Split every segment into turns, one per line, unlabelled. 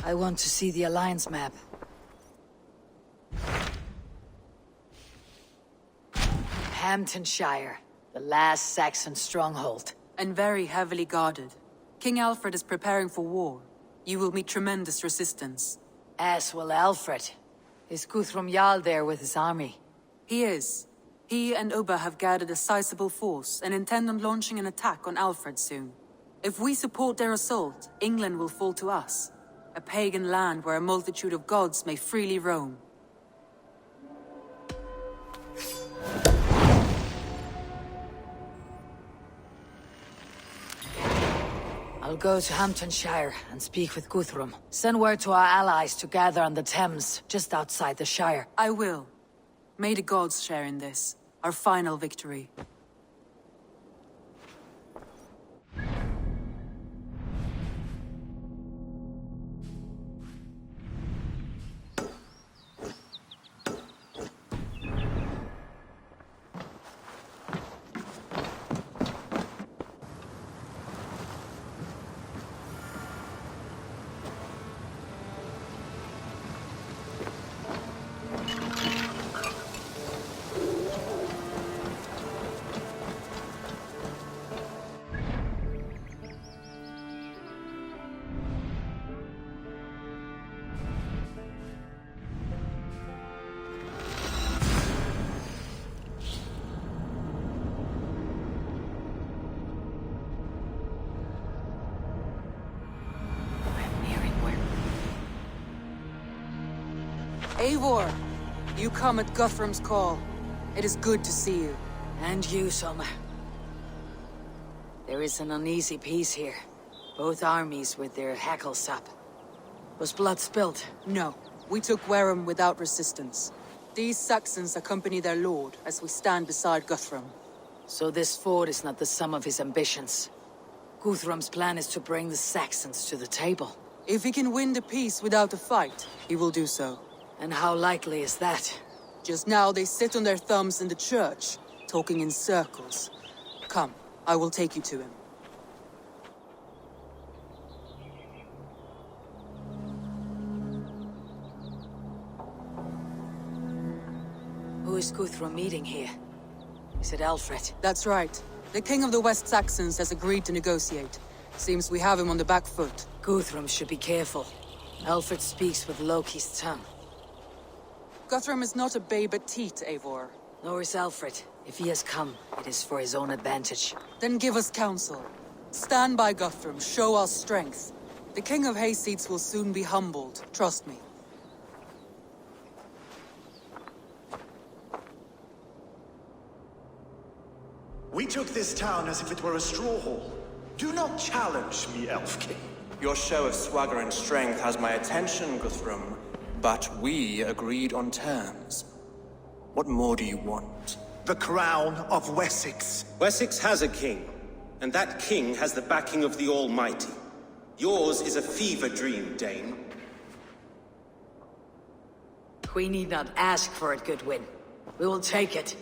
I want to see the Alliance map. Hamptonshire, the last Saxon stronghold.
And very heavily guarded. King Alfred is preparing for war. You will meet tremendous resistance.
As will Alfred. Is Guthrum Jarl there with his army?
He is. He and Ubba have gathered a sizable force and intend on launching an attack on Alfred soon. If we support their assault, England will fall to us. A pagan land where a multitude of gods may freely roam.
I'll go to Hamptonshire and speak with Guthrum. Send word to our allies to gather on the Thames, just outside the Shire.
I will. May the gods share in this, our final victory. Eivor, you come at Guthrum's call. It is good to see you.
And you, Summer. There is an uneasy peace here. Both armies with their hackles up. Was blood spilled?
No, we took Wareham without resistance. These Saxons accompany their lord as we stand beside Guthrum.
So this fort is not the sum of his ambitions. Guthrum's plan is to bring the Saxons to the table.
If he can win the peace without a fight, he will do so.
And how likely is that?
Just now they sit on their thumbs in the church, talking in circles. Come, I will take you to him.
Who is Guthrum meeting here? Is it Alfred?
That's right. The king of the West Saxons has agreed to negotiate. Seems we have him on the back foot.
Guthrum should be careful. Alfred speaks with Loki's tongue.
Guthrum is not a babe at teat, Eivor.
Nor is Alfred. If he has come, it is for his own advantage.
Then give us counsel. Stand by Guthrum, show our strength. The King of Hayseeds will soon be humbled, trust me.
We took this town as if it were a straw hall. Do not challenge me, Elf King.
Your show of swagger and strength has my attention, Guthrum. But we agreed on terms. What more do you want?
The crown of Wessex.
Wessex has a king, and that king has the backing of the Almighty. Yours is a fever dream, Dane.
We need not ask for it, Goodwin. We will take it,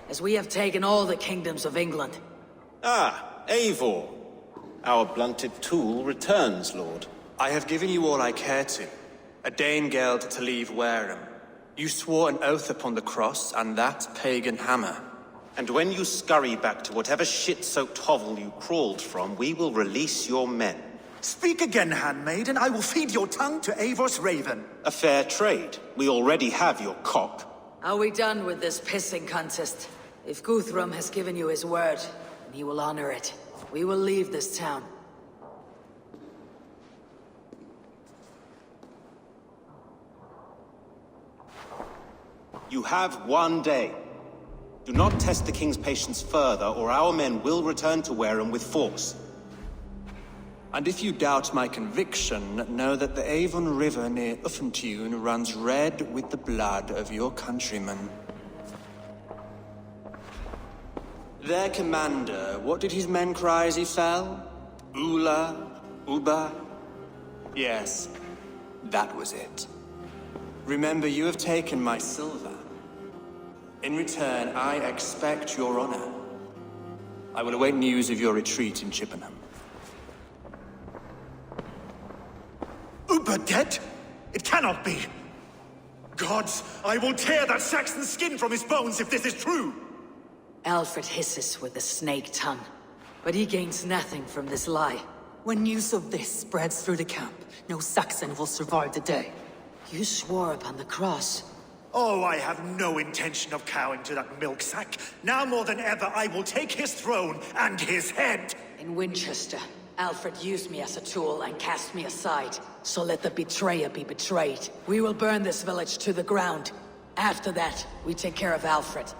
as we have taken all the kingdoms of England.
Ah, Eivor. Our blunted tool returns, Lord.
I have given you all I care to. A Danegeld to leave Wareham. You swore an oath upon the cross, and that pagan hammer.
And when you scurry back to whatever shit-soaked hovel you crawled from, we will release your men.
Speak again, handmaid, and I will feed your tongue to Eivor's raven.
A fair trade. We already have your cock.
Are we done with this pissing contest? If Guthrum has given you his word, and he will honor it, we will leave this town.
You have one day. Do not test the king's patience further, or our men will return to Wareham with force.
And if you doubt my conviction, know that the Avon River near Uffentune runs red with the blood of your countrymen. Their commander, what did his men cry as he fell? Ula? Uba? Yes, that was it. Remember, you have taken my silver. In return, I expect your honor. I will await news of your retreat in Chippenham.
Uber dead? It cannot be. Gods, I will tear that Saxon's skin from his bones if this is true!
Alfred hisses with the snake tongue, but he gains nothing from this lie.
When news of this spreads through the camp, no Saxon will survive the day.
You swore upon the cross.
Oh, I have no intention of cowing to that milk sack. Now more than ever, I will take his throne and his head!
In Winchester, Alfred used me as a tool and cast me aside. So let the betrayer be betrayed. We will burn this village to the ground. After that, we take care of Alfred.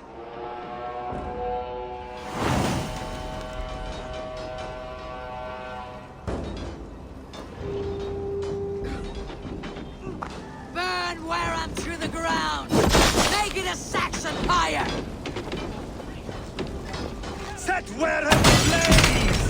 Burn Wareham to the ground! Make it a Saxon pyre!
Set Wareham ablaze!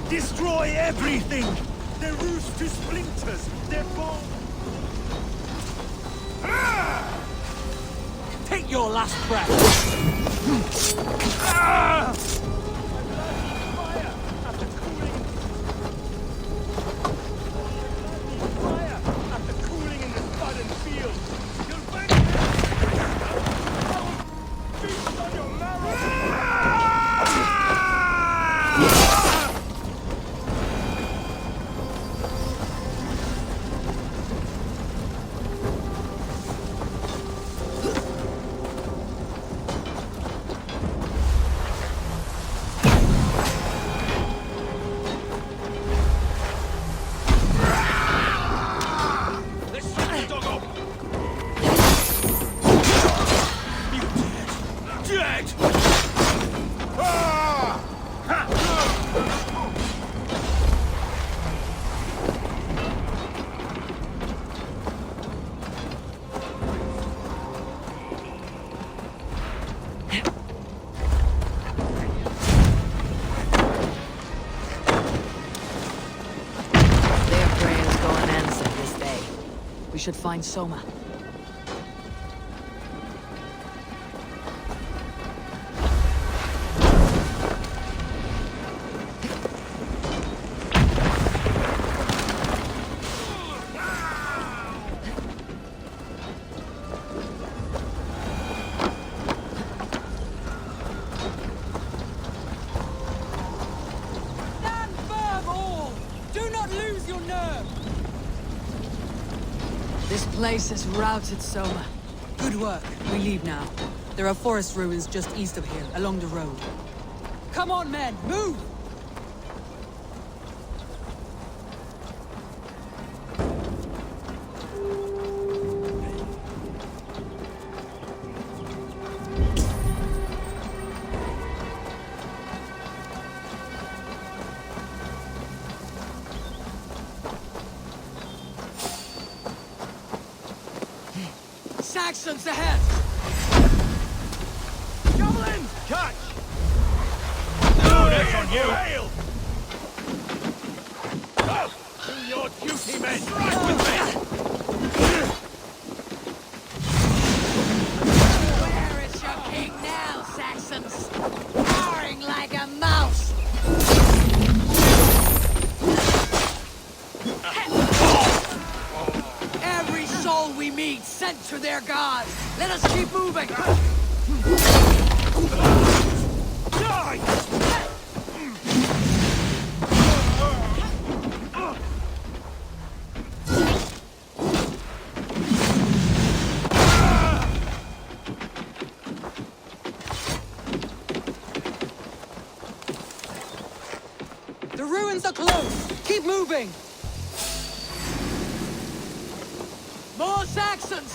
Destroy everything! Their roofs to splinters! Their bones...
Take your last breath!
We should find Soma.
Stand firm, all! Do not lose your nerve!
This place is routed, Soma.
Good work. We leave now. There are forest ruins just east of here, along the road.
Come on, men! Move!
Saxons ahead!
Goblins! Catch! No, that's on you! Do your duty, men! Strike with me!
Where is your king now, Saxons? Roaring like a mouse! sent to their gods. Let us keep moving.
The ruins are close! Keep moving!
More Saxons!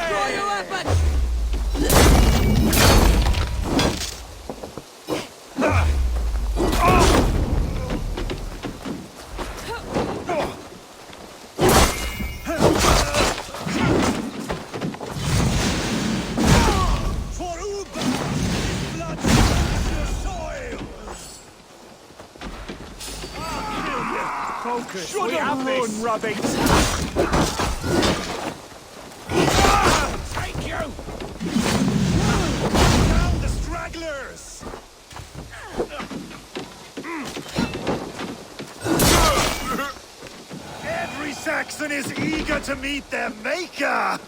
Draw your weapons!
For Uber! Blood splash your soil!
Focus.
Should
We
have
have
run,
this.
Rabbit! Take you! Down the stragglers! Every Saxon is eager to meet their maker!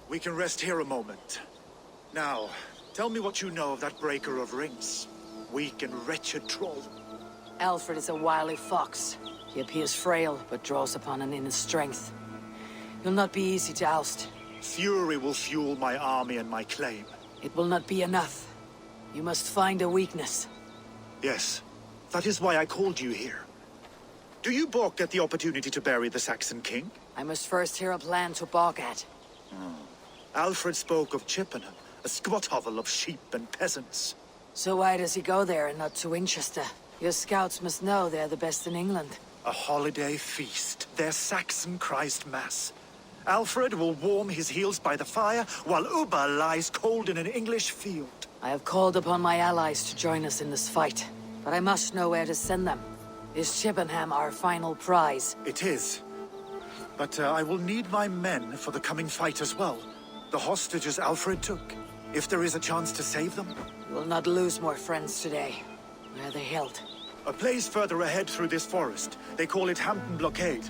We can rest here a moment. Now, tell me what you know of that breaker of rings. Weak and wretched troll.
Alfred is a wily fox. He appears frail, but draws upon an inner strength. He'll not be easy to oust.
Fury will fuel my army and my claim.
It will not be enough. You must find a weakness.
Yes, that is why I called you here. Do you balk at the opportunity to bury the Saxon king?
I must first hear a plan to balk at.
Alfred spoke of Chippenham, a squat hovel of sheep and peasants.
So why does he go there and not to Winchester? Your scouts must know they're the best in England.
A holiday feast, their Saxon Christ Mass. Alfred will warm his heels by the fire, while Uba lies cold in an English field.
I have called upon my allies to join us in this fight, but I must know where to send them. Is Chippenham our final prize?
It is. But I will need my men for the coming fight as well. The hostages Alfred took. If there is a chance to save them.
You will not lose more friends today. Where are they held?
A place further ahead through this forest. They call it Hampton Blockade.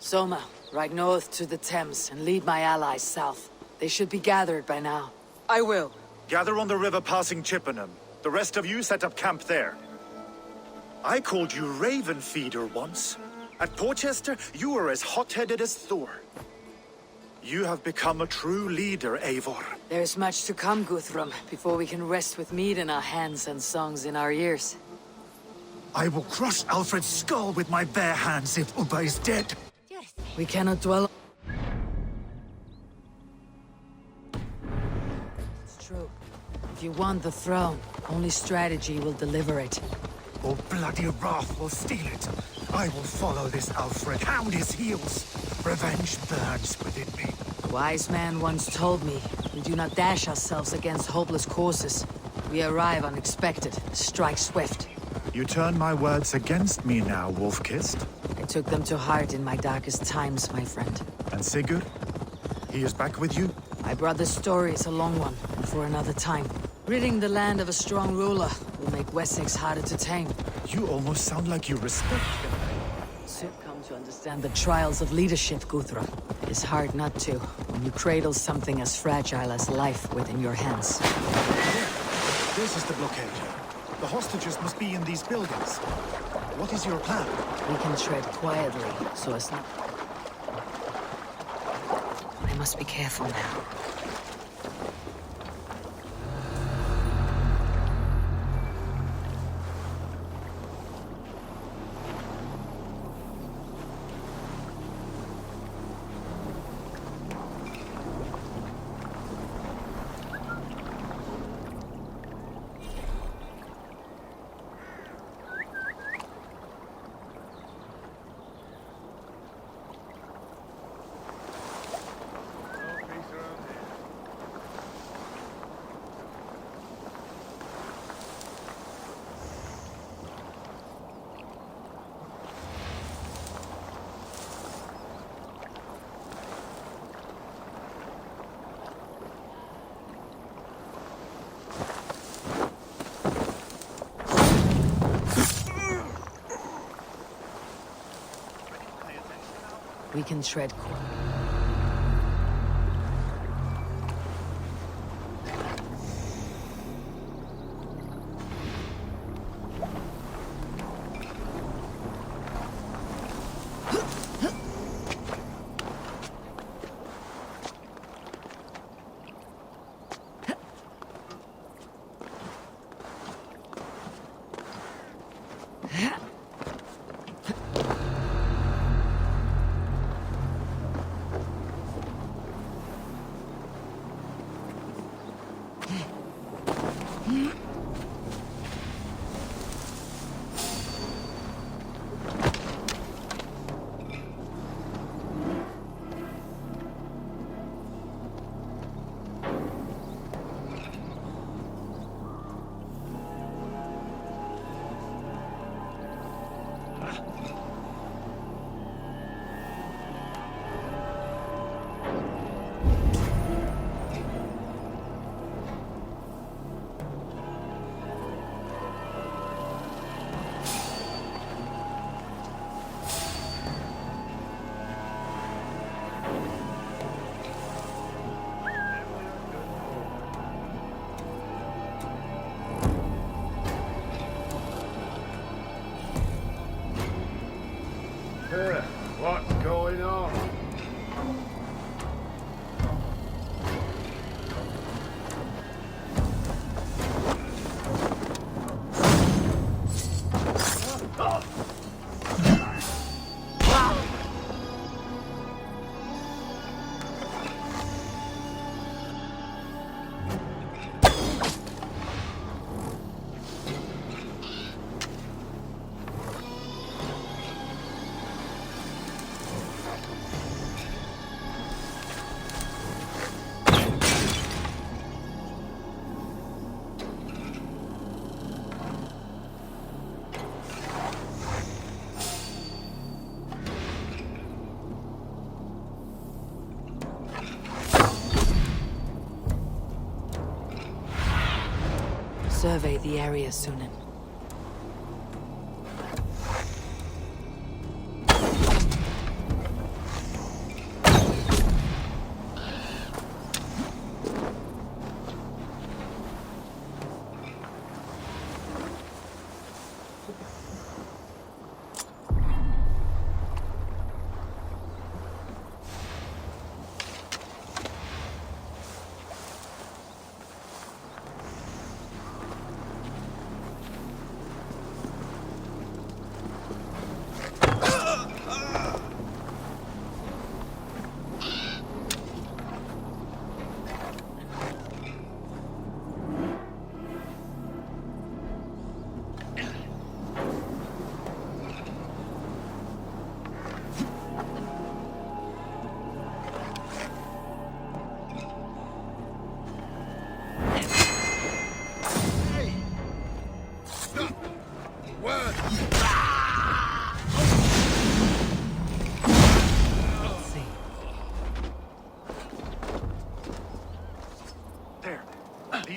Soma, ride north to the Thames and lead my allies south. They should be gathered by now.
I will.
Gather on the river passing Chippenham. The rest of you set up camp there. I called you Raven Feeder once. At Porchester, you were as hot-headed as Thor. You have become a true leader, Eivor.
There is much to come, Guthrum, before we can rest with meat in our hands and songs in our ears.
I will crush Alfred's skull with my bare hands if Uba is dead.
We cannot dwell... It's true. If you want the throne, only strategy will deliver it.
Or bloody wrath will steal it. I will follow this Alfred, hound his heels. Revenge burns within me.
A wise man once told me, we do not dash ourselves against hopeless courses. We arrive unexpected, strike swift.
You turn my words against me now, Wolf-Kissed.
I took them to heart in my darkest times, my friend.
And Sigurd? He is back with you?
My brother's story is a long one, and for another time. Ridding the land of a strong ruler will make Wessex harder to tame.
You almost sound like you respect him.
Soon come to understand the trials of leadership, Guthrum. It is hard not to, when you cradle something as fragile as life within your hands.
This is the blockade. The hostages must be in these buildings. What is your plan?
We can tread quietly, so as not... I must be careful now. We can tread
What's going on?
survey the area, Sunan.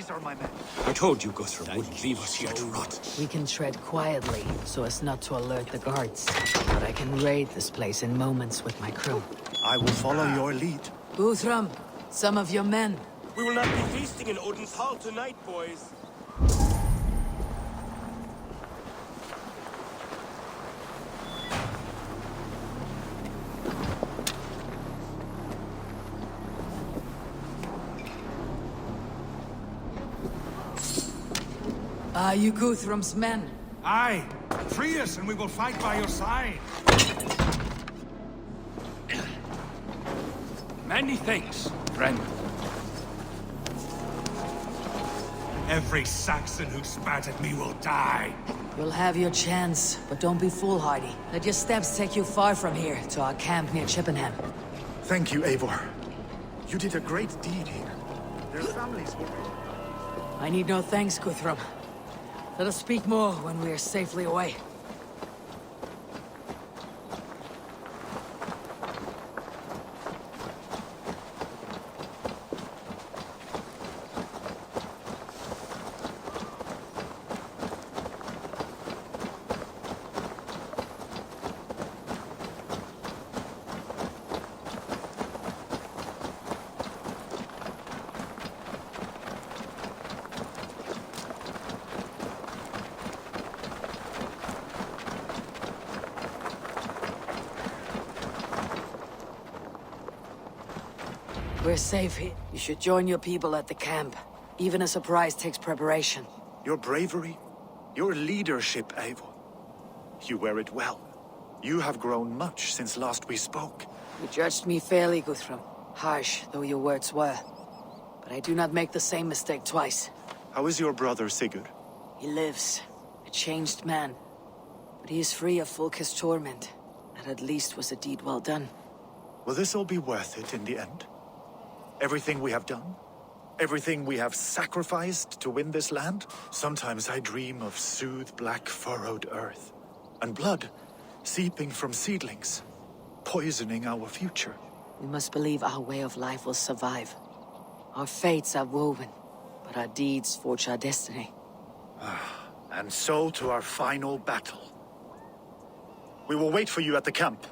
These are my men.
I told you Guthrum wouldn't leave us here to rot.
We can tread quietly, so as not to alert the guards. But I can raid this place in moments with my crew.
I will follow your lead.
Guthrum, some of your men.
We will not be feasting in Odin's hall tonight, boys.
Are you Guthrum's men?
Aye. Free us and we will fight by your side.
Many thanks, friend.
Every Saxon who spat at me will die.
You'll have your chance, but don't be foolhardy. Let your steps take you far from here, to our camp near Chippenham.
Thank you, Eivor. You did a great deed here. Their families will...
I need no thanks, Guthrum. Let us speak more when we are safely away. We're safe here. You should join your people at the camp. Even a surprise takes preparation.
Your bravery, your leadership, Eivor. You wear it well. You have grown much since last we spoke.
You judged me fairly, Guthrum. Harsh though your words were. But I do not make the same mistake twice.
How is your brother, Sigurd?
He lives, a changed man. But he is free of Fulka's torment. That at least was a deed well done.
Will this all be worth it in the end? Everything we have done? Everything we have sacrificed to win this land? Sometimes I dream of soothed black furrowed earth. And blood seeping from seedlings, poisoning our future.
We must believe our way of life will survive. Our fates are woven, but our deeds forge our destiny.
And so to our final battle. We will wait for you at the camp.